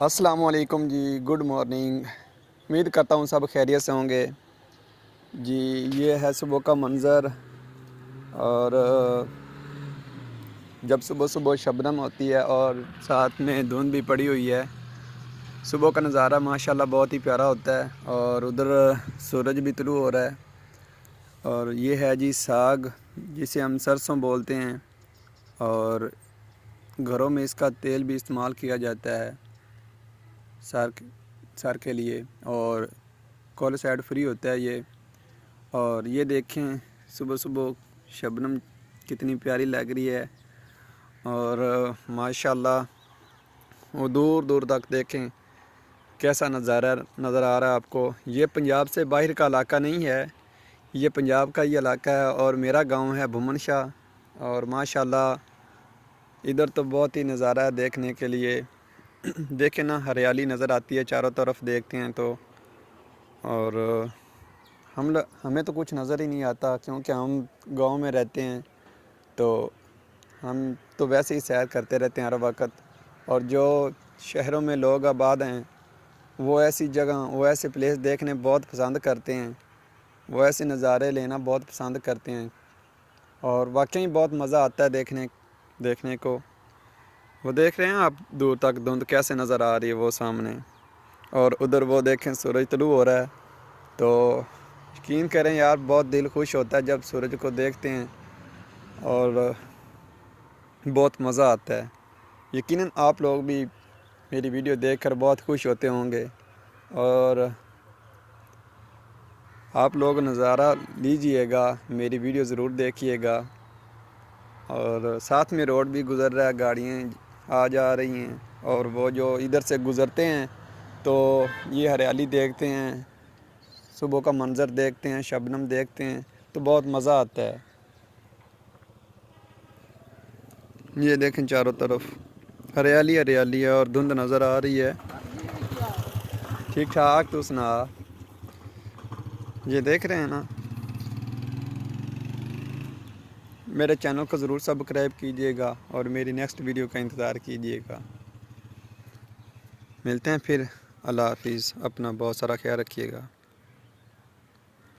السلام علیکم جی، good morning. امید کرتا ہوں سب خیریت سے ہوں گے جی۔ یہ ہے صبح کا منظر، اور جب صبح صبح شبنم ہوتی ہے اور ساتھ میں دھند بھی پڑی ہوئی ہے، صبح کا نظارہ ماشاءاللہ بہت ہی پیارا ہوتا ہے۔ اور ادھر سورج بھی طلوع ہو رہا ہے، اور یہ ہے جی ساگ، جسے ہم سرسوں بولتے ہیں، اور گھروں میں اس کا تیل بھی استعمال کیا جاتا ہے سر کے لیے، اور کولیسٹرول فری ہوتا ہے یہ۔ اور یہ دیکھیں صبح صبح شبنم کتنی پیاری لگ رہی ہے، اور ماشاءاللہ وہ دور دور تک دیکھیں کیسا نظارہ نظر آ رہا ہے آپ کو۔ یہ پنجاب سے باہر کا علاقہ نہیں ہے، یہ پنجاب کا ہی علاقہ ہے، اور میرا گاؤں ہے بھومن شاہ۔ اور ماشاءاللہ ادھر تو بہت ہی نظارہ ہے دیکھنے کے لیے۔ دیکھیں نا، ہریالی نظر آتی ہے چاروں طرف دیکھتے ہیں تو، اور ہمیں تو کچھ نظر ہی نہیں آتا، کیونکہ ہم گاؤں میں رہتے ہیں، تو ہم تو ویسے ہی سیر کرتے رہتے ہیں ہر وقت۔ اور جو شہروں میں لوگ آباد ہیں، وہ ایسی جگہ، وہ ایسے پلیس دیکھنے بہت پسند کرتے ہیں، وہ ایسے نظارے لینا بہت پسند کرتے ہیں، اور واقعی بہت مزہ آتا ہے دیکھنے کو۔ وہ دیکھ رہے ہیں آپ دور تک دھند کیسے نظر آ رہی ہے وہ سامنے، اور ادھر وہ دیکھیں سورج طلوع ہو رہا ہے۔ تو یقین کریں یار، بہت دل خوش ہوتا ہے جب سورج کو دیکھتے ہیں، اور بہت مزہ آتا ہے۔ یقیناً آپ لوگ بھی میری ویڈیو دیکھ کر بہت خوش ہوتے ہوں گے، اور آپ لوگ نظارہ لیجئے گا، میری ویڈیو ضرور دیکھیے گا۔ اور ساتھ میں روڈ بھی گزر رہا ہے، گاڑیاں آ جا رہی ہیں، اور وہ جو ادھر سے گزرتے ہیں تو یہ ہریالی دیکھتے ہیں، صبح کا منظر دیکھتے ہیں، شبنم دیکھتے ہیں، تو بہت مزہ آتا ہے۔ یہ دیکھیں چاروں طرف ہریالی ہریالی ہے، اور دھند نظر آ رہی ہے۔ ٹھیک ٹھاک، تو سنا؟ یہ دیکھ رہے ہیں نا؟ میرے چینل کو ضرور سبسکرائب کیجئے گا، اور میری نیکسٹ ویڈیو کا انتظار کیجئے گا۔ ملتے ہیں پھر، اللہ حافظ، اپنا بہت سارا خیال رکھیے گا۔